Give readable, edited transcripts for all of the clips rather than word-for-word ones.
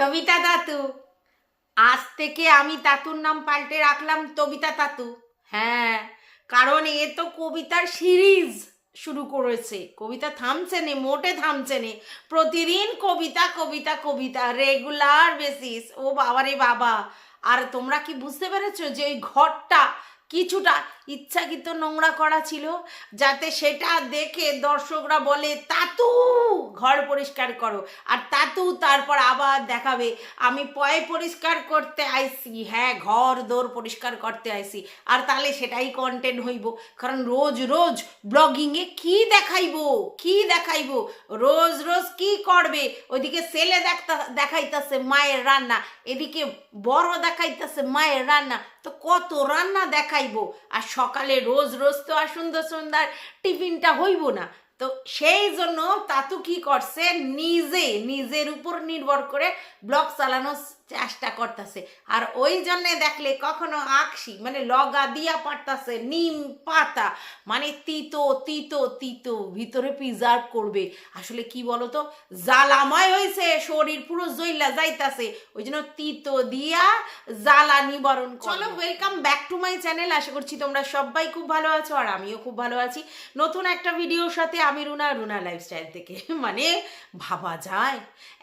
কবিতা তাতু। আজ থেকে আমি তাতুর নাম পাল্টে রাখলাম তবিতা তাতু। হ্যাঁ, কারণ এ তো কবিতার সিরিজ শুরু করেছে। কবিতা থামছে নে, মোটে থামছে নে। প্রতিদিন কবিতা কবিতা কবিতা, রেগুলার বেসিস। ও বাবা রে বাবা। আর তোমরা কি বুঝতে পেরেছো যে ওই ঘরটা কিছুটা ইচ্ছাকৃত নোংরা করা ছিল, যাতে সেটা দেখে দর্শকরা বলে তাতু ঘর পরিষ্কার করো, আর তাতু তারপর আবার দেখাবে আমি পরিষ্কার করতে আইসি। হ্যাঁ, ঘর দোর পরিষ্কার করতে আইসি। আর তাহলে সেটাই কন্টেন্ট হইব। কারণ রোজ রোজ ব্লগিংয়ে কি দেখাইবো, কি দেখাইবো, রোজ রোজ কি করবে? ওইদিকে ছেলে দেখাইতেছে মায়ের রান্না, এদিকে বড় দেখাইতেছে মায়ের রান্না, তো কত রান্না দেখাইবো? আর সকালে রোজ রোজ তো আর সুন্দর সুন্দর টিফিনটা হইব না। তো সেই জন্য তাতু কি করছে, নিজের উপর নির্ভর করে ব্লগ চালানোর চেষ্টা করতেছে। আর ওই জন্যে দেখলে কখনো আকশি মানে লগা দিয়া পারতাছে নিম পাতা, মানে তিতো তিতো তিতো ভিতরে প্রিজার্ভ করবে। আসলে কি বলতো, জ্বালাময় হয়েছে, শরীর পুরো জইলা যাইতাছে, ওই জন্য তিতো দিয়া জ্বালা নিবারণ। চলো, welcome back to my channel. আশা করছি তোমরা সবাই খুব ভালো আছো, আর আমিও খুব ভালো আছি। নতুন একটা ভিডিওর সাথে আমি রুনা লাইফস্টাইল থেকে। মানে ভাবা যায়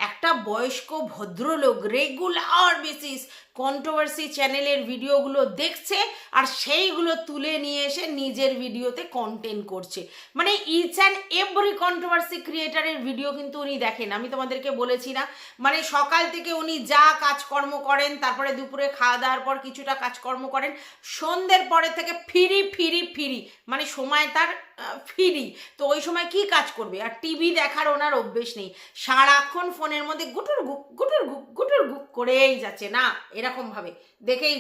একটা বয়স্ক ভদ্রলোক রেগুলার বেসিস কন্ট্রোভার্সি চ্যানেলের ভিডিওগুলো দেখছে, আর সেইগুলো তুলে নিয়ে এসে নিজের ভিডিওতে কন্টেন্ট করছে। মানে ইচ অ্যান্ড এভরি কন্ট্রোভার্সি ক্রিয়েটারের ভিডিও কিন্তু উনি দেখেন। আমি তোমাদেরকে বলেছি না, মানে সকাল থেকে উনি যা কাজকর্ম করেন, তারপরে দুপুরে খাওয়া দাওয়ার পর কিছুটা কাজকর্ম করেন, সন্ধ্যের পরে থেকে ফিরি, মানে সময় তার ফিরি। তো ওই সময় কি কাজ করবে? আর টিভি দেখার ওনার অভ্যেস নেই, সারাক্ষণ ফোনের মধ্যে গুটুর গুক করেই যাচ্ছে, না এরকমভাবে দেখেই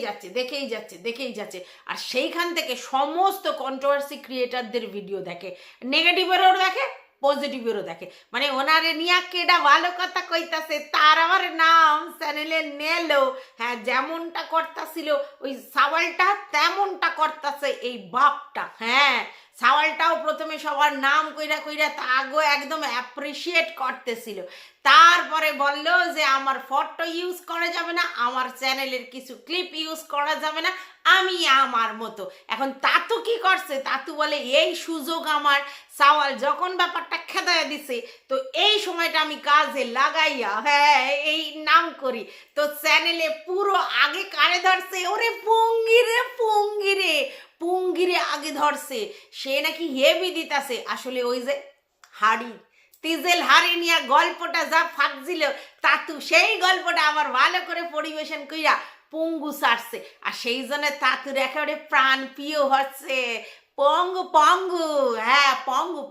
যাচ্ছে। আর সেইখান থেকে সমস্ত কন্ট্রোভার্সি ক্রিয়েটারদের ভিডিও দেখে, নেগেটিভেরও দেখে, পজিটিভেরও দেখে। মানে ওনারে নিয়া কেডা ভালো কথা কইতাছে তার আমার নাম চ্যানেলে নেলো। হ্যাঁ, যেমনটা করতাছিল ওই সাওয়ালটা, তেমনটা করতাছে এই বাপটা। হ্যাঁ, সাওয়ালটাও প্রথমে সবার নাম কইরা তাগো একদম অ্যাপ্রিসিয়েট করতেছিল, তারপরে বললো যে আমার ফটো ইউজ করা যাবে না, আমার চ্যানেলের কিছু ক্লিপ ইউজ করা যাবে না, আমি আমার মতো। এখন তাতু কি করছে, তাতু বলে এই সুযোগ আমার, সাওয়াল যখন ব্যাপারটা খেদাইয়া দিছে, তো এই সময়টা আমি কাজে লাগাইয়া হ্যাঁ এই নাম করি। তো চ্যানেলে পুরো আগে কারে ধরছে, ওরে পুঙ্গিরে আগে ধরছে। সে নাকি হেভি দিতাছে। আসলে ওই যে হাড়ি তিজেল হাড়ি নিয়ে গল্পটা যা ফাঁকছিল তাতু, সেই গল্পটা আবার ভালো করে পরিবেশন কইরা পঙ্গু সারছে। আর সেই জন্য তাতুর একেবারে প্রাণ প্রিয় হচ্ছে পঙ্গু। হ্যাঁ,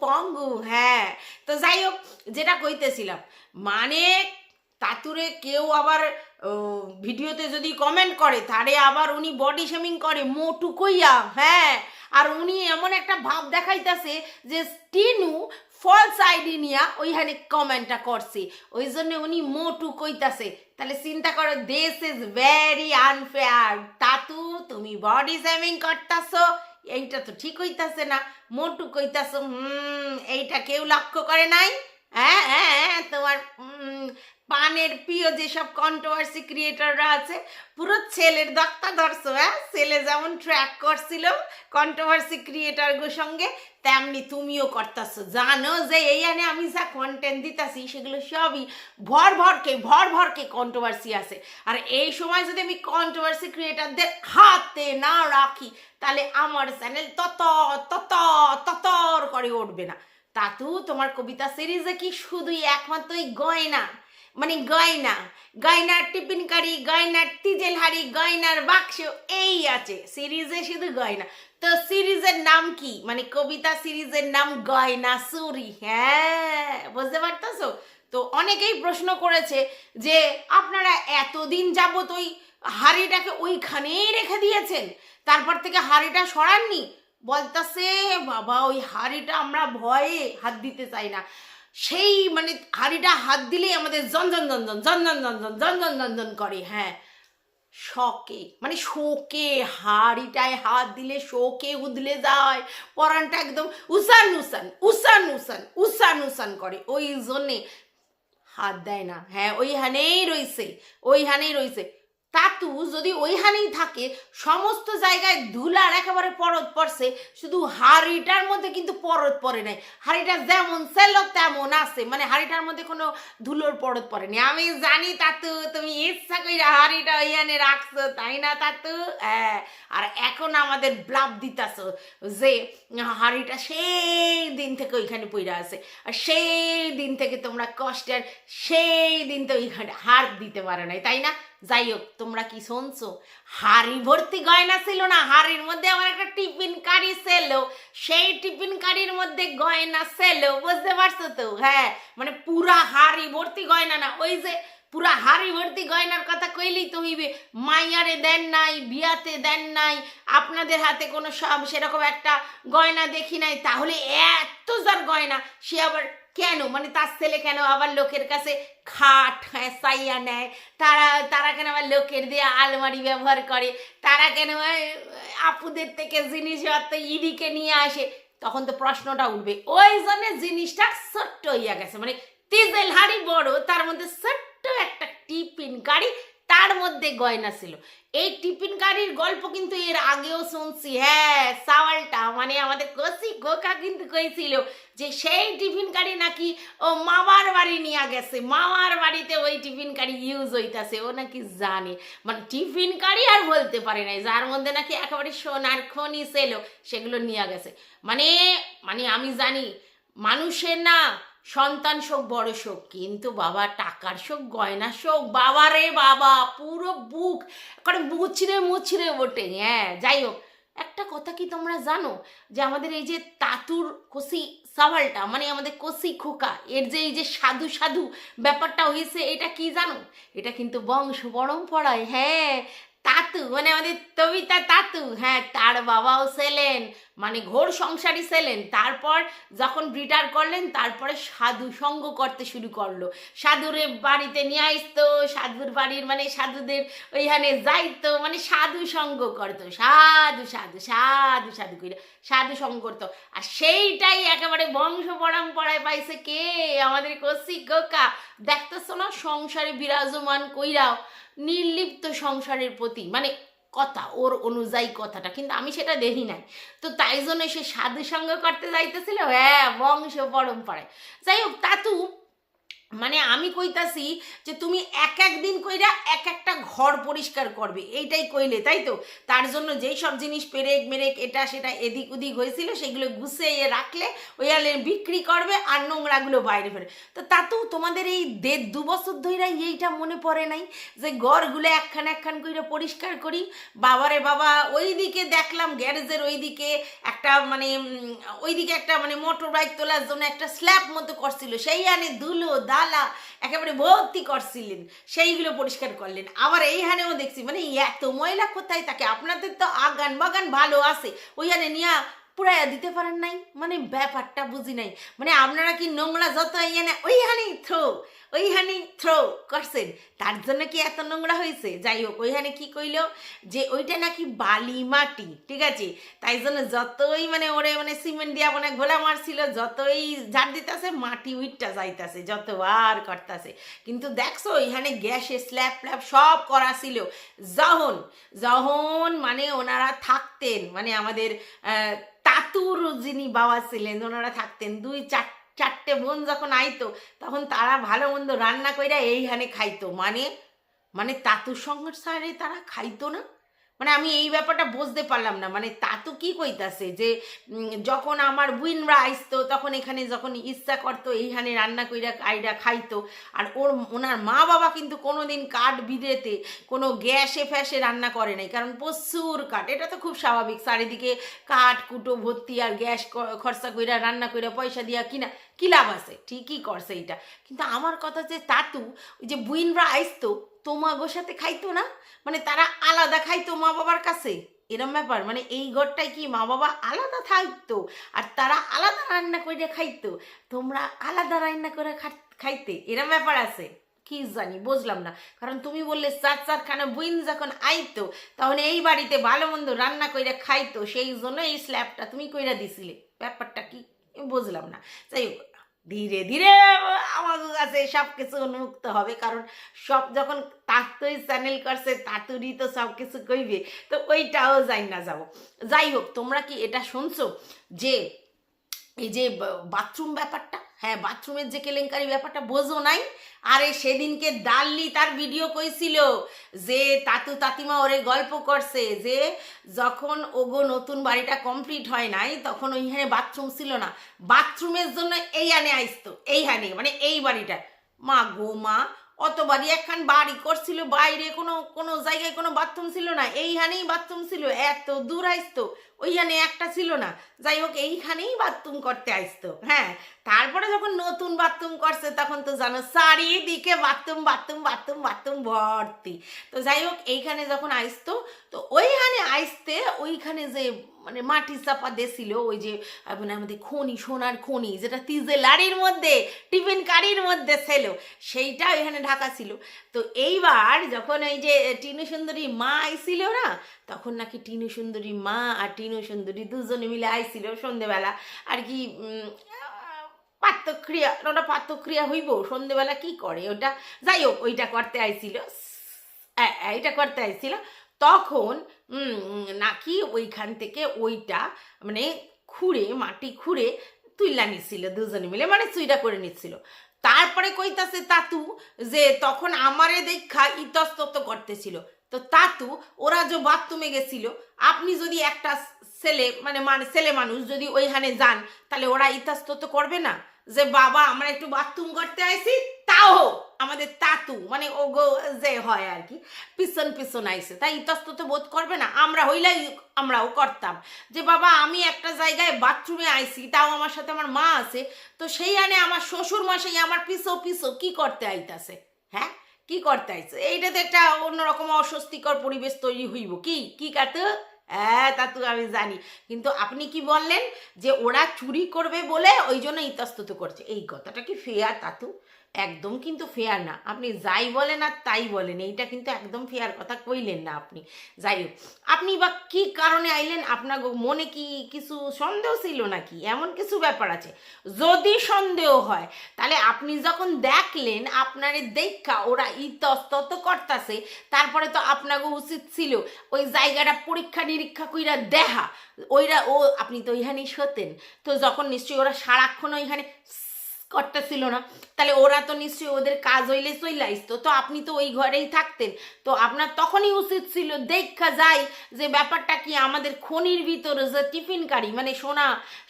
পঙ্গু। হ্যাঁ, তো যাই হোক, যেটা কইতেছিলাম, মানে তাতুরে কেউ আবার ভিডিওতে যদি কমেন্ট করে, তারে আবার উনি বডি শেমিং করে মোটু কইয়া। হ্যাঁ, আর উনি এমন একটা ভাব দেখাইতেছে যে টিনু ফলস আইডি নিয়া ওইখানে কমেন্টটা করছে, ওই জন্য উনি মোটু কইতাছে। তাহলে চিন্তা করো, this is very unfair. Tatu, তুমি বডি শেমিং করতাছো, এইটা তো ঠিক হইতাছে না। মোটু কইতাছো এইটা কেউ লক্ষ্য করে নাই। হ্যাঁ, তোমার পানের প্রিয় যেসব কন্ট্রোভার্সি ক্রিয়েটররা আছে, পুরো ছেলের দক্তা ধরছো। হ্যাঁ, ছেলে যেমন ট্র্যাক করছিল কন্ট্রোভার্সি ক্রিয়েটরগুলোর সঙ্গে, তেমনি তুমিও করতেছো। জানো যে এই আনে আমি যা কন্টেন্ট দিতেছি সেগুলো সবই ভরকে কন্ট্রোভার্সি আছে। আর এই সময় যদি আমি কন্ট্রোভার্সি ক্রিয়েটরদের হাতে না রাখি, তাহলে আমার চ্যানেল ততর করে উঠবে না। তাতু, তোমার কবিতা সিরিজে কি শুধুই একমাত্রই গয়না, মানে গয়নার টিফিনকারি, গয়নার তিজেল হাড়ি, গয়নার বাক্স, এই আছে সিরিজে শুধু গয়না? তো সিরিজের নাম কি? মানে কবিতা সিরিজের নাম গয়না চুরি। হ্যাঁ, বুঝতে পারতেছো? তো অনেকেই প্রশ্ন করেছে যে আপনারা এতদিন যাবত ওই হাড়িটাকে ওইখানেই রেখে দিয়েছেন, তারপর থেকে হাড়িটা সরাননি। বলতাছে বাবা, ওই হাড়িটা আমরা ভয়ে হাত দিতে চাই না। সেই মানে হাড়িটা হাত দিলেই আমাদের জন করে। হ্যাঁ, শোকে হাড়িটায় হাত দিলে শোকে উদলে যায়, পরানটা একদম উসান করে। ওই জন্যে হাত দেয় না। হ্যাঁ, ওইখানেই রইছে। তাতু যদি ওইখানেই থাকে, সমস্ত জায়গায় ধুলার একেবারে পরত পড়ছে, শুধু হাড়িটার মধ্যে কিন্তু পরত পড়ে নাই। হাড়িটা যেমন ছিল তেমন আছে, মানে হাড়িটার মধ্যে কোনো ধুলোর পরত পড়েনি। আমি জানি তাতু তুমি ইচ্ছা কইরা হাড়িটা ওইখানে রাখছো, তাই না তাতু? হ্যাঁ, আর এখন আমাদের ব্লাব দিতাছো যে হাড়িটা সেই দিন থেকে ওইখানে পইরা আছে, আর সেই দিন থেকে তোমরা কষ্টের, সেই দিন তো ওইখানে হার দিতে পারো নাই, তাই না? যাই হোক, তোমরা কি শুনছো? হাড়ি ভর্তি গয়না ছিল না, হাড়ির মধ্যে আমার একটা টিফিন কারি ছিল, সেই টিফিন কারির মধ্যে গয়না ছিল, বুঝতে পারছো তো? হ্যাঁ, মানে পুরা হাড়ি ভর্তি গয়না না, ওই যে পুরা হাড়ি ভর্তি গয়নার কথা কইলেই তো হইবে মাইয়ারে দেন নাই, বিয়াতে দেন নাই, আপনাদের হাতে কোনো সব সেরকম একটা গয়না দেখি নাই, তাহলে এত যার গয়না সে আবার কেন, মানে তার ছেলে কেন আবার লোকের কাছে খাট চাইয়া নেয়, তারা কেন আবার লোকের দিয়ে আলমারি ব্যবহার করে, তারা কেন আপুদের থেকে জিনিসপত্র ইদিকে নিয়ে আসে? তখন তো প্রশ্নটা উঠবে। ওই জন্য জিনিসটা ছোট্ট হইয়া গেছে, মানে তিজেল হাড়ি বড়, তার মধ্যে ছোট্ট একটা টিফিন গাড়ি, তার মধ্যে গয়না ছিল। এই টিফিন গাড়ির গল্প কিন্তু এর আগেও শুনছি। হ্যাঁ, সাওয়ালটা মানে আমাদের কচি কোকা কিন্তু কইছিল যে সেই টিফিন গাড়ি নাকি ও মামার বাড়ি নিয়ে গেছে, মামার বাড়িতে ওই টিফিন গাড়ি ইউজ হইতাছে, ও নাকি জানে। মানে টিফিন গাড়ি আর বলতে পারে নাই, যার মধ্যে নাকি একেবারে সোনার খনি ছিল, সেগুলো নিয়ে গেছে। মানে মানে আমি জানি মানুষের না সন্তান শোক বড় শোক, কিন্তু বাবা টাকার শোক, গয়নার শোক, বাবা রে বাবা, পুরো বুক করে মুচড়ে ওঠে। হ্যাঁ, যাই হোক, একটা কথা কি তোমরা জানো যে আমাদের এই যে তাতুর কষি সাওয়ালটা, মানে আমাদের কষি খোকা, এর যে এই যে সাধু সাধু ব্যাপারটা হয়েছে, এটা কি জানো? এটা কিন্তু বংশ পরম্পরায়। হ্যাঁ, তাতু মানে আমাদের তবিতা তাতু, হ্যাঁ, তার বাবাও ছিলেন মানে ঘোর সংসারী ছিলেন, তারপর যখন ব্রিটার করলেন, তারপরে সাধু সঙ্গ করতে শুরু করলো, সাধুরে বাড়িতে নিয়ে আসতো, সাধুর বাড়ির মানে সাধুদের ওইখানে যাইতো, মানে সাধু সঙ্গ করতো, সাধু সাধু সাধু সাধু কইরা সাধু সঙ্গ করতো। আর সেইটাই একেবারে বংশ পরম্পরায় পাইছে কে? আমাদের কচি কোকা। দেখতেছো না, সংসারে বিরাজমান কইরাও নির্লিপ্ত সংসারের প্রতি মানে কথা, ওর অনুযায়ী কথাটা, কিন্তু আমি সেটা দেখি নাই, তো তাই জন্য সে সাধু সঙ্গ করতে যাইতেছিল। হ্যাঁ, বংশ পরম্পরায়। যাই হোক, তাতু মানে আমি কইতাছি যে তুমি এক এক দিন কইরা এক একটা ঘর পরিষ্কার করবে, এইটাই কইলে, তাই তো? তার জন্য যেই সব জিনিস পেরেক মেরেক এটা সেটা এদিক ওদিক হয়েছিল, সেগুলো গুছিয়ে রাখলে ওই আলে বিক্রি করবে, আর নোংরাগুলো বাইরে ফেলে। তো তাতু তোমাদের এই 1.5-2 বছর ধরে এইটা মনে পড়ে নাই যে ঘরগুলো একখান কইরা পরিষ্কার করি? বাবারে বাবা, ওইদিকে দেখলাম গ্যারেজের ওইদিকে একটা মানে ওইদিকে একটা মানে মোটর বাইক তোলার জন্য একটা স্ল্যাব মতো করছিল, সেই আনে ধুলো দালা একেবারে ভর্তি করছিলেন, সেইগুলো পরিষ্কার করলেন। আবার এইখানেও দেখছি মানে এত ময়লা কোথায় থাকে? আপনাদের তো আগান বাগান ভালো আছে, ওইখানে নিয়ে পুরাইয়া দিতে পারেন নাই, মানে ব্যাপারটা বুঝি নাই। মানে আপনারা কি নোংরা যত ওইখানেই থ্রো করছেন, তার জন্য কি এত নোংরা হয়েছে? যাই হোক, ওইখানে কি কইলো যে ওইটা নাকি বালি মাটি, ঠিক আছে, তাই জন্য যতই মানে ওরে মানে সিমেন্ট দিয়া মানে ঘোলা মারছিল, যতই ঝাড় দিতেছে মাটি উইটটা যাইতাছে, যতবার করতেছে। কিন্তু দেখছো ওইখানে গ্যাসে স্ল্যাব ফ্ল্যাব সব করা ছিল, যখন যখন মানে ওনারা থাকতেন, মানে আমাদের তাতুর যিনি বাবা ছিলেন ওনারা থাকতেন, 2-4টে বোন যখন আইতো, তখন তারা ভালো মন্দ রান্না কইরা এইখানে খাইতো, মানে মানে তাতুর সংসারে তারা খাইতো না। মানে আমি এই ব্যাপারটা বুঝতে পারলাম না, মানে তাতু কি কইতাছে যে যখন আমার বুইনরা আইসতো তখন এখানে যখন ইচ্ছা করতো এইখানে রান্না কইরা আইরা খাইতো, আর ওনার মা বাবা কিন্তু কোনোদিন কাঠ বিদেতে কোনো গ্যাসে ফ্যাসে রান্না করে নাই, কারণ প্রচুর কাঠ, এটা তো খুব স্বাভাবিক, চারিদিকে কাঠ কুটো ভর্তি, আর গ্যাস খরচা কইরা রান্না কইরা পয়সা দিয়া কিনা কি লাভ আছে? ঠিকই করছে এইটা। কিন্তু আমার কথা যে তাতু ওই যে বুইনরা আইসতো তোমাগোর সাথে খাইতো না, মানে তারা আলাদা খাইতো মা বাবার কাছে, এরম ব্যাপার? মানে এই ঘরটায় কি মা বাবা আলাদা থাকতো আর তারা আলাদা রান্না করে খাইতো, তোমরা আলাদা রান্না করে খাইতে, এরম ব্যাপার আছে? কি জানি, বুঝলাম না। কারণ তুমি বললে 4-4খানা বুইন যখন আইতো তখন এই বাড়িতে ভালো মন্দ রান্না করে খাইতো, সেই জন্য এই স্ল্যাবটা তুমি কইরা দিছিলে, ব্যাপারটা কি বুঝলাম না। যাই হোক, ধীরে ধীরে আমার কাছে সব কিছু উন্মুক্ত হবে, কারণ সব যখন তাতুই চ্যানেল করছে তাতুরই তো সব কিছু কইবে, তো ওইটাও যাই না যাব। যাই হোক, তোমরা কি এটা শুনছো যে এই যে বাথরুম ব্যাপারটা, হ্যাঁ বাথরুমের যে কেলেঙ্কারি ব্যাপারটা বোঝো নাই? আরে সেদিনকে ডাল্লি তার ভিডিও কইছিল যে তাতু তাতিমা ওরে গল্প করছে যে যখন ওগো নতুন বাড়িটা কমপ্লিট হয় নাই তখন ওইখানে বাথরুম ছিল না, বাথরুমের জন্য এইখানে আইসতো, এইখানে মানে এই বাড়িটা। মা গো মা, অত বাড়ি একখান বাড়ি করছিল, বাইরে কোনো কোনো জায়গায় কোনো বাথরুম ছিল না, এইখানেই বাথরুম ছিল, এত দূর আইসতো, ওইখানে একটা ছিল না। যাই হোক, এইখানেই বাথরুম করতে আসতো। হ্যাঁ, তারপরে যখন নতুন বাথরুম করছে তখন তো জানো চারিদিকে বাথরুম বাথরুম বাথরুম বাথরুম ভর্তি। তো যাই হোক, এইখানে যখন আসতো তো ওইখানে আসতে ওইখানে যে মানে মাটি চাপা দিয়েছিল, ওই যে মানে আমাদের খনি, সোনার খনি যেটা তিজেলারির মধ্যে টিফিন কারির মধ্যে ছিল, সেইটা ওইখানে ঢাকা ছিল। তো এইবার যখন এই যে টিনু সুন্দরী মা আইছিল না, তখন নাকি টিনু সুন্দরী মা আর টিনু সুন্দরী দুজনে মিলে আইছিল সন্ধেবেলা আর কি পাত্যক্রিয়া, ওটা পাত্যক্রিয়া হইব সন্ধেবেলা কি করে ওটা, যাই হোক ওইটা করতে আইছিল, এইটা করতে আইছিল। তখন নাকি ওইখান থেকে ওইটা মানে খুঁড়ে মাটি খুঁড়ে তুইলা নিচ্ছিল দুজনে মিলে, মানে চুইটা করে নিচ্ছিল। তারপরে কইতাছে তাতু যে তখন আমারে দেখা ইতস্তত করতেছিল। তো তাতু ওরা যে বাথরুমে গেছিল, আপনি যদি একটা ছেলে মানে মানে ছেলে মানুষ যদি ওইখানে যান তাহলে ওরা ইতস্তত করবে না যে বাবা আমরা একটু বাথরুম করতে আইছি? তাও আমাদের তাতু মানে ও গো যে হয় আর কি পিছন পিছন আইসে, তাই ইতস্তত বোধ করবে না? আমরা হইলাই আমরাও করতাম যে বাবা আমি একটা জায়গায় বাথরুমে আইছি, তাও আমার সাথে আমার মা আছে, তো সেই আনে আমার শ্বশুর মশাই আমার পিছু পিছু কি করতে আইতাছে? হ্যাঁ, কি করতে আইছে? এইটাতে একটা অন্যরকম অস্বস্তিকর পরিবেশ তৈরি হইব। কি কি কাতু? হ্যাঁ তাতু আমি জানি, কিন্তু আপনি কি বললেন যে ওরা চুরি করবে বলে ওই জন্য ইতস্তত করছে, এই কথাটা কি ফেয়ার তাতু? একদম কিন্তু ফেয়ার না। আপনি যাই বলেন আর তাই বলেন, এইটা কিন্তু একদম ফেয়ার কথা কইলেন না আপনি। যাই হোক, আপনি বা কি কারণে আইলেন? আপনার মনে কি কিছু সন্দেহ ছিল নাকি? এমন কিছু ব্যাপার আছে? যদি সন্দেহ হয় তাহলে আপনি যখন দেখলেন আপনারে দেখা ওরা ইতস্তত করতেছে, তারপরে তো আপনাকে উচিত ছিল ওই জায়গাটা পরীক্ষা নিরীক্ষা কইরা দেখা। ওইরা ও আপনি তো ওইখানেই সতেন, তো যখন নিশ্চয়ই ওরা সারাক্ষণ ওইখানে করতেছিল না, তাহলে ওরা তো নিশ্চয়ই ওদের কাজ হইলে চলে আসতো, তো আপনি তো ওই ঘরেই থাকতেন, তো আপনার তখনই উচিত ছিল দেখা যায় যে ব্যাপারটা কি আমাদের খনির ভিতরে যে টিফিন কারি মানে সোনা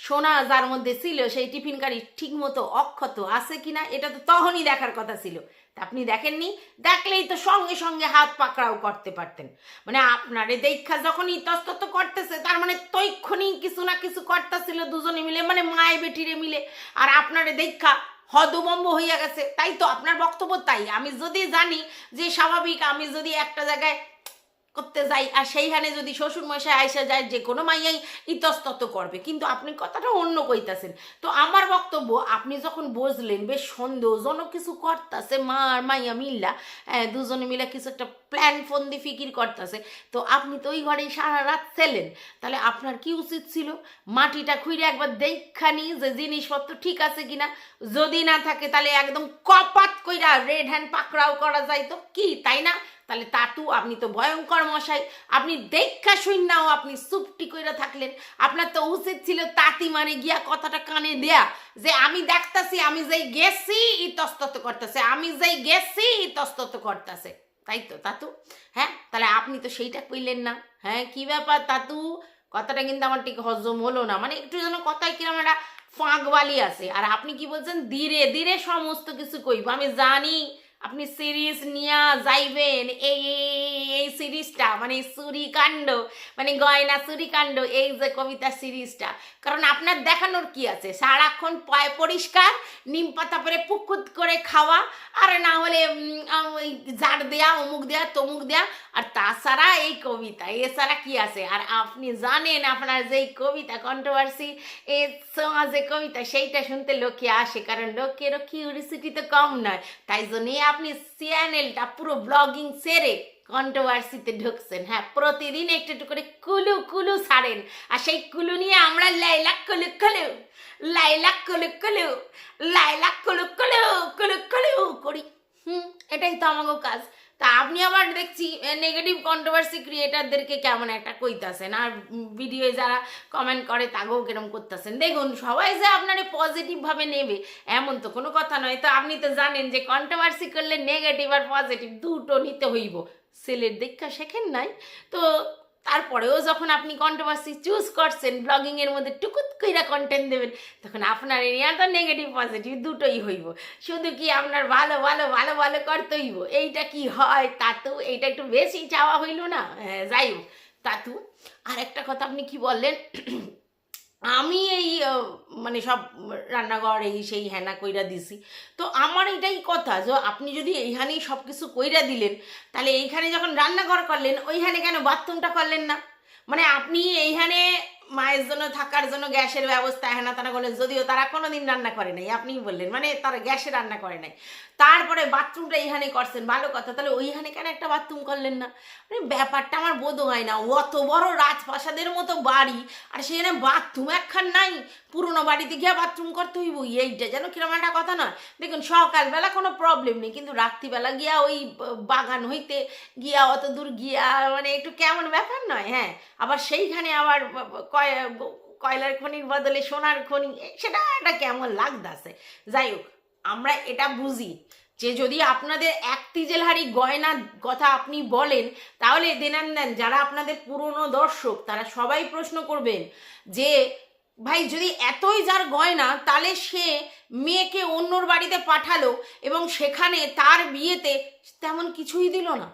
সোনা যার মধ্যে ছিল সেই টিফিন কারি ঠিক মতো অক্ষত আছে কিনা, এটা তো তখনই দেখার কথা ছিল। তা আপনি দেখেননি, দেখলেই তো সঙ্গে সঙ্গে হাত পাকড়াও করতে পারতেন। মানে আপনারে দেখা যখন ইতস্তত করতেছে তার মানে তৈক্ষণই কিছু না কিছু করতেছিল দুজনে মিলে, মানে মায়ে বেটিরে মিলে, আর আপনারে দেখা হদবম্ব হইয়া গেছে। তাই তো আপনার বক্তব্য তাই। আমি যদি জানি যে স্বাভাবিক, আমি যদি একটা জায়গায় করতে যাই আর সেইখানে যদি শ্বশুর মশাই আইসা যায় যে কোনো মাইয়াই ইতস্তত করবে, কিন্তু আপনি কথাটা অন্য কইতাছেন। তো আমার বক্তব্য, আপনি যখন বুঝলেন বেশ সন্দেহজনক কিছু করতেছে মা আর মাইয়া মিল্লা, দুজনে মিলে কিছু একটা প্ল্যান ফন্দি ফিকির করতেছে, তো আপনি তো ওই ঘরেই সারা রাত ছিলেন, তাহলে আপনার কি উচিত ছিল মাটিটা খুঁড়ে একবার দেখানি যে জিনিসপত্র ঠিক আছে কিনা, যদি না থাকে তাহলে একদম কপাত কইরা রেড হ্যান্ড পাকড়াও করা যায় তো কি, তাই না? তাহলে তাতু আপনি তো ভয়ঙ্কর মশাই, আপনি দেখা শূন্যও আপনি চুপটি কইরা থাকলেন। আপনার তো উচিত ছিল তাঁতি মানে গিয়া কথাটা কানে দেয়া যে আমি দেখতাছি আমি যেই গেছি ইতস্তত করতেছে, আমি যেই গেছি ইতস্তত করতেছে, তাই তো তাতু? হ্যাঁ, তাহলে আপনি তো সেইটা কইলেন না। হ্যাঁ, কি ব্যাপার তাতু? কথাটা কিন্তু আমার ঠিক হজম হলো না, মানে একটু যেন কথায় কিরম একটা ফাঁকবালি আছে। আর আপনি কি বলছেন ধীরে ধীরে সমস্ত কিছু কইব? আমি জানি আপনি সিরিজ নিয়া যাইবেন, এই এই সিরিজটা মানে চুরিকাণ্ড মানে গয়না চুরিকাণ্ড, এই যে কবিতা সিরিজটা, কারণ আপনার দেখানোর কি আছে? সারাক্ষণ পয় পরিষ্কার, নিম পাতা পরে পুকুত করে খাওয়া, আর না হলে ওই ঝাড় দেয়া, অমুক দেয়া তমুক দেয়া, আর তাছাড়া এই কবিতা, এছাড়া কি আছে? আর আপনি জানেন আপনার যেই কবিতা কন্ট্রোভার্সি এই সমাজে কবিতা, সেইটা শুনতে লোকে আসে, কারণ লোকেরও কিউরিসিটি তো কম নয়, তাই জন্যই আপনি চ্যানেলটা পুরো ব্লগিং সেরে কন্ট্রোভার্সিতে ঢুকছেন। হ্যাঁ, প্রতিদিন একটু একটু করে কুলু কুলু ছাড়েন, আর সেই কুলু নিয়ে আমরা লাইলা কুলু কুলু, লাইলা কুলু কুলু, লাইলা কুলু কুলু, কুলু কুলু করি। এটাই তো আমাকে কাজ। তা আপনি আবার দেখছি নেগেটিভ কন্ট্রোভার্সি ক্রিয়েটারদেরকে কেমন একটা কইতাছেন, আর ভিডিওয়ে যারা কমেন্ট করে তাকেও কেরম করতেছেন। দেখুন, সবাই যে আপনারে পজিটিভভাবে নেবে এমন তো কোনো কথা নয়। তো আপনি তো জানেন যে কন্ট্রোভার্সি করলে নেগেটিভ আর পজিটিভ দুটো নিতে হইব। ছেলের দীক্ষা শেখেন নাই তো, তারপরেও যখন আপনি কন্ট্রোভার্সি চুজ করছেন, ব্লগিংয়ের মধ্যে টুকুত কইরা কন্টেন্ট দেবেন, তখন আপনার এরিয়া তো নেগেটিভ পজিটিভ দুটোই হইব। শুধু কি আপনার ভালো ভালো ভালো ভালো করতে হইব, এইটা কি হয় তাতু? এইটা একটু বেশি চাওয়া হইল না? যাই হোক তাতু, আর একটা কথা আপনি কি বললেন, আমি এই মানে সব রান্নাঘর এই সেই হেনা কইরা দিছি। তো আমার এটাই কথা যে আপনি যদি এইখানেই সব কিছু কইরা দিলেন, তাহলে এইখানে যখন রান্নাঘর করলেন ওইখানে কেন বাথরুমটা করলেন না? মানে আপনি এইখানে মায়ের জন্য থাকার জন্য গ্যাসের ব্যবস্থা হেনা তারা করলেন, যদিও তারা কোনোদিন রান্না করে নাই, আপনিই বললেন, মানে তারা গ্যাসে রান্না করে নাই। তারপরে বাথরুমটা এইখানে করছেন, ভালো কথা, তাহলে ওইখানে কেন একটা বাথরুম করলেন না? মানে ব্যাপারটা আমার বোধ হয় না। অত বড় রাজপ্রাসাদের মতো বাড়ি, আর সেখানে বাথরুম একখান নাই, পুরোনো বাড়িতে গিয়ে বাথরুম করতে হইব, এইটা যেন কিরম একটা কথা না? দেখুন, সকালবেলা কোনো প্রবলেম নেই, কিন্তু রাত্রিবেলা গিয়া ওই বাগান হইতে গিয়া অত দূর গিয়া মানে একটু কেমন ব্যাপার নয়? হ্যাঁ, আবার সেইখানে আবার কয়লার খনির বদলে সোনার খনি, সেটা একটা কেমন লাগতাছে। যাই হোক, আমরা এটা বুঝি যে যদি আপনাদের এক তিজেলহারি গয়নার কথা আপনি বলেন, তাহলে দেন যারা আপনাদের পুরনো দর্শক তারা সবাই প্রশ্ন করবেন যে ভাই, যদি এতই যার গয়না, তাহলে সে মেয়েকে অন্যর বাড়িতে পাঠালো এবং সেখানে তার বিয়েতে তেমন কিছুই দিল না।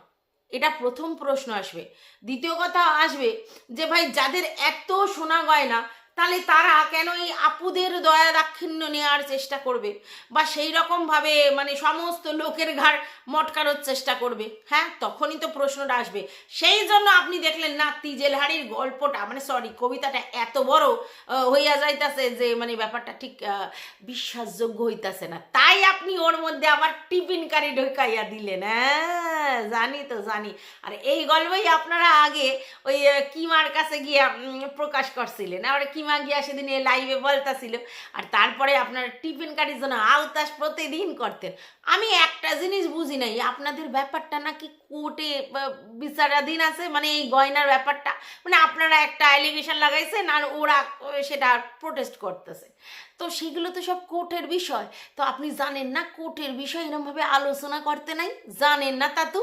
এটা প্রথম প্রশ্ন আসবে। দ্বিতীয় কথা আসবে যে ভাই, যাদের এত সোনা গয়না, তাহলে তারা কেন এই আপুদের দয়া দাক্ষিণ্য নেওয়ার চেষ্টা করবে, বা সেই রকমভাবে মানে সমস্ত লোকের ঘাড় মটকানোর চেষ্টা করবে? হ্যাঁ, তখনই তো প্রশ্নটা আসবে। সেই জন্য আপনি দেখলেন না তিজেলহারির গল্পটা, মানে সরি, কবিতাটা এত বড় হইয়া যাইতাছে যে মানে ব্যাপারটা ঠিক বিশ্বাসযোগ্য হইতাছে না। তাই আপনি ওর মধ্যে আবার টিফিন কারি ঢুকাইয়া দিলেন। হ্যাঁ, জানি তো জানি। আর এই গল্পই আপনারা আগে ওই কিমার কাছে গিয়া প্রকাশ করছিলেন, আবার কিমা গিয়া সেদিন লাইভে বলতাছিল, আর তারপরে আপনার টিফিন কারির জন্য আওতাস প্রতিদিন করতেন। আমি একটা জিনিস বুঝি নাই, আপনাদের ব্যাপারটা নাকি কোর্টে বিচারাধীন আছে, মানে এই গয়নার ব্যাপারটা, মানে আপনারা একটা অ্যালিগেশন লাগাইছেন আর ওরা সেটা প্রোটেস্ট করতেছে। তো সেগুলো তো সব কোর্টের বিষয়। তো আপনি জানেন না কোর্টের বিষয় এরকমভাবে আলোচনা করতে নাই? জানেন না তাতু?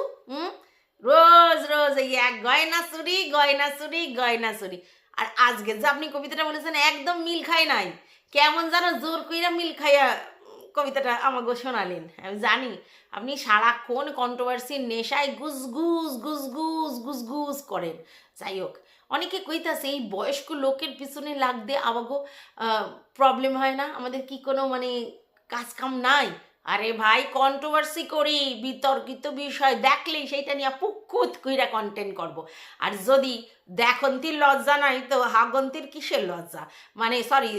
রোজ রোজ এই এক গয়না চুরি, গয়না চুরি, গয়না চুরি। আর আজকে যে আপনি কবিতাটা বলেছেন একদম মিল খায় নাই, কেমন যেন জোর কইরা মিল খাইয়া কবিতাটা আমাকে শোনালেন। আমি জানি আপনি সারাক্ষণ কন্ট্রোভার্সির নেশায় গুজগুজ গুজগুজ গুজগুজ করেন। যাই হোক, অনেকে কইতাছে এই বয়স্ক লোকের পিছনে লাগতে আমাকে প্রবলেম হয় না, আমাদের কি কোনো মানে কাজ কাম নাই? আরে ভাই, কন্ট্রোভার্সি করি, বিতর্কিত বিষয় দেখলেই সেইটা নিয়ে পুকুত কইরা কন্টেন্ট করব। আর যদি দেখন্তির লজ্জা নাই, তো হাগন্তির কিসের লজ্জা? মানে সরি,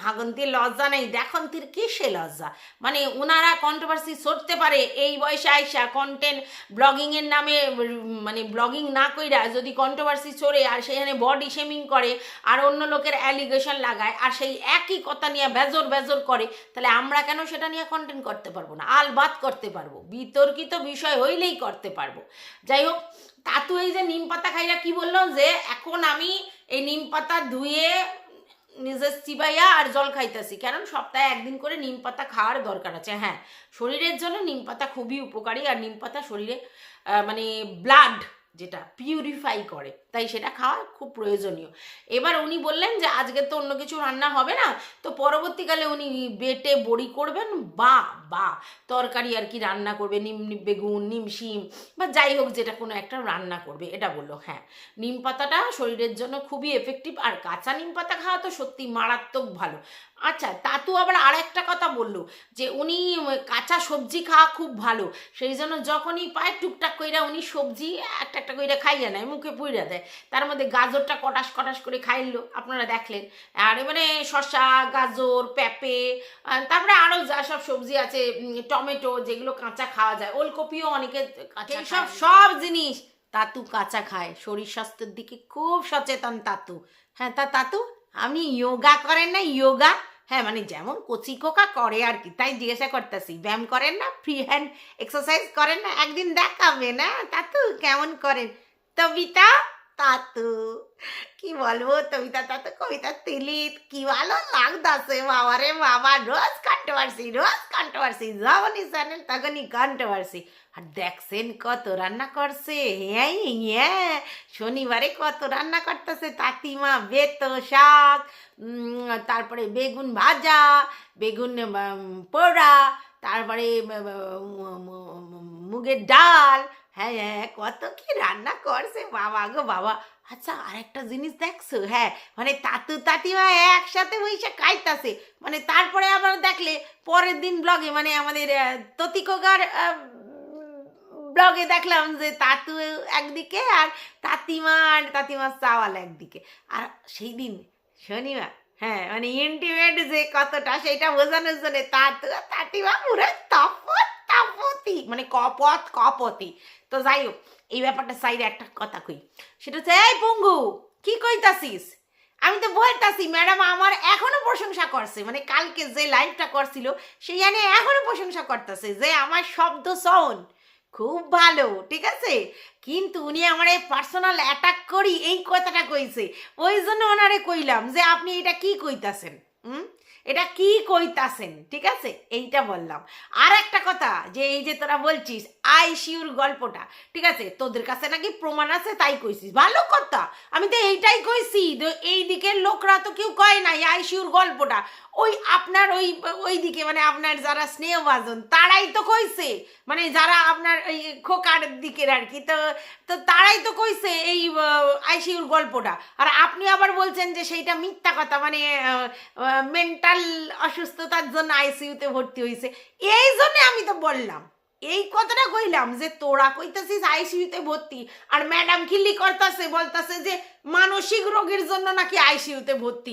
হাগন্তির লজ্জা নেই, দেখন্তির কিসে লজ্জা? মানে ওনারা কন্ট্রোভার্সি ছড়তে পারে এই বয়সে আইসা কন্টেন্ট ব্লগিংয়ের নামে, মানে ব্লগিং না কইরা যদি কন্ট্রোভার্সি ছড়ে আর সেখানে বডি শেমিং করে আর অন্য লোকের অ্যালিগেশন লাগায় আর সেই একই কথা নিয়ে বেজর বেজর করে, তাহলে আমরা কেন সেটা নিয়ে কন্টেন্ট করতে পারবো না? আলবাত করতে পারবো, বিতর্কিত বিষয় হইলেই করতে পারবো। যাই হোক, তাতু এই যে নিম পাতা খাইরা কি বললো যে এখন আমি এই নিম পাতা ধুয়ে নিজের চিবাইয়া আর জল খাইতেছি, কারণ সপ্তাহে একদিন করে নিম পাতা খাওয়ার দরকার আছে। হ্যাঁ, শরীরের জন্য নিম পাতা খুবই উপকারী, আর নিম পাতা শরীরে মানে ব্লাড যেটা পিউরিফাই করে, তাই সেটা খাওয়া খুব প্রয়োজনীয়। এবার উনি বললেন যে আজকে তো অন্য কিছু রান্না হবে না, তো পরবর্তীকালে উনি বেটে বড়ি করবেন বা বা তরকারি আর কি রান্না করবে, নিম বেগুন, নিম শিম বা যাই হোক যেটা কোনো একটা রান্না করবে, এটা বললো। হ্যাঁ, নিম পাতাটা শরীরের জন্য খুবই এফেক্টিভ, আর কাঁচা নিম পাতা খাওয়া তো সত্যি মারাত্মক ভালো। আচ্ছা, তাতু আবার আর একটা কথা বললো যে উনি কাঁচা সবজি খাওয়া খুব ভালো, সেই জন্য যখনই পায় টুকটাক কইরা উনি সবজি একটা একটা কইরা খাইয়া নেয়, মুখে পুইরা দেয়। তার মধ্যে গাজরটা কটাস কটাস করে খাইলো, আপনারা দেখলেন। আর মানে শসা, গাজর, পেঁপে, তারপরে আরও যা সব সবজি আছে, টমেটো যেগুলো কাঁচা খাওয়া যায়, ওলকপিও অনেকে কাঁচা, সব সব জিনিস তাতু কাঁচা খায়। শরীর স্বাস্থ্যের দিকে খুব সচেতন তাতু। হ্যাঁ, তাতু আপনি যোগা করেন না? যোগা? হ্যাঁ, মানে যেমন কচি খোকা করে আর কি, তাই জিজ্ঞাসা করতেছি। ব্যায়াম করেন না? ফ্রি হ্যান্ড এক্সারসাইজ করেন না? একদিন দেখাবে না তাতু কেমন করেন। তবিতা তাতু, কি বলবো, তবিতা তাতু কবিতা তিলিত কি ভালো লাগতাছে বাবা রে বাবা। রোজ কন্ট্রোভার্সি, রোজ কন্ট্রোভার্সি, যখনই চ্যানেল তখনই কন্ট্রোভার্সি। আর দেখছেন কত রান্না করছে। হ্যাঁ হ্যাঁ, শনিবারে কত রান্না করতেছে তাতিমা। বেতো শাক, তারপরে বেগুন ভাজা, বেগুন পোড়া, তারপরে মুগের ডাল। হ্যাঁ হ্যাঁ, কত কি রান্না করছে বাবা গো বাবা। আচ্ছা, আরেকটা জিনিস দেখছো? হ্যাঁ, মানে তাতু তাতিমা একসাথে বসে খাইতাছে, মানে তারপরে আবার দেখলে পরের দিন ব্লগে, মানে আমাদের ততিকোকার ব্লগে দেখলাম যে তাতু একদিকে আর তাতিমার চাওয়াল একদিকে। আর সেই দিন শনিবার, হ্যাঁ, মানে ইন্টিমেট যে কতটা সেটা বোঝানোর জন্য তাতু আর তাতিমা পুরো তাপতি, মানে কপতি। তো যাই হোক, এই ব্যাপারটা সাইডে একটা কথা কই, সেটা হচ্ছে, এই পঙ্গু কি কইতাছিস? আমি তো বলতাছি ম্যাডাম আমার এখনো প্রশংসা করছে, মানে কালকে যে লাইভটা করছিল সেইখানে এখনো প্রশংসা করতেছে যে আমার শব্দ চয়ন খুব ভালো, ঠিক আছে। কিন্তু উনি আমার পার্সোনাল অ্যাটাক করি এই কথাটা কইছে, ওই জন্য ওনারে কইলাম যে আপনি এটা কি কইতাছেন, এটা কি কইতাছেন, ঠিক আছে, এইটা বললাম। আর একটা কথা, যে এই যে তোরা বলছিস আইসিউর গল্পটা, ঠিক আছে, তোদের কাছে নাকি প্রমাণ আছে তাই কইছিস, ভালো কথা। আমি তো এইটাই কইছি, তো এই দিকের লোকরা তো কেউ কয় নাই আইসিউর গল্পটা, ওই আপনার ওই দিকে, মানে আপনার যারা স্নেহভাজন তারাই তো কইছে, মানে যারা আপনার ওই খোকার দিকের আর কি, তো তো তারাই তো কইছে এই আইসিউর গল্পটা। আর আপনি আবার বলছেন যে সেইটা মিথ্যা কথা, মানে মেন্টাল অসুস্থতার জন্য আইসিইউতে ভর্তি হয়েছে। এই জন্য আমি তো বললাম, এই কথাটা কইলাম যে তোরা কইতাছিস আইসিইউতে ভর্তি, আর ম্যাডাম খিল্লি করতেছে, বলতেছে যে মানসিক রোগের জন্য নাকি আইসিইউতে ভর্তি।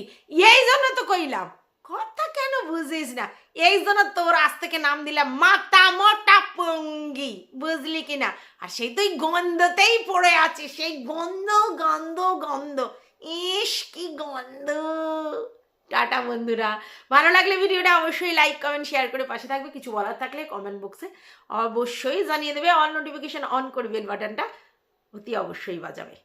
এই জন্য তো কইলাম, কথা কেন বুঝিস না, এই জন্য তোর আজ থেকে নাম দিলাম মাথা মোটা পঙ্গি, বুঝলি কিনা। আর সেই তুই গন্ধতেই পড়ে আছে, সেই গন্ধ গন্ধ গন্ধ, ইস কি গন্ধ। টাটা বন্ধুরা, ভালো লাগলে ভিডিওটা অবশ্যই লাইক কমেন্ট শেয়ার করে পাশে থাকবে। কিছু বলার থাকলে কমেন্ট বক্সে অবশ্যই জানিয়ে দেবে। অল নোটিফিকেশন অন করে বেল বাটনটা অতি অবশ্যই বাজাবে।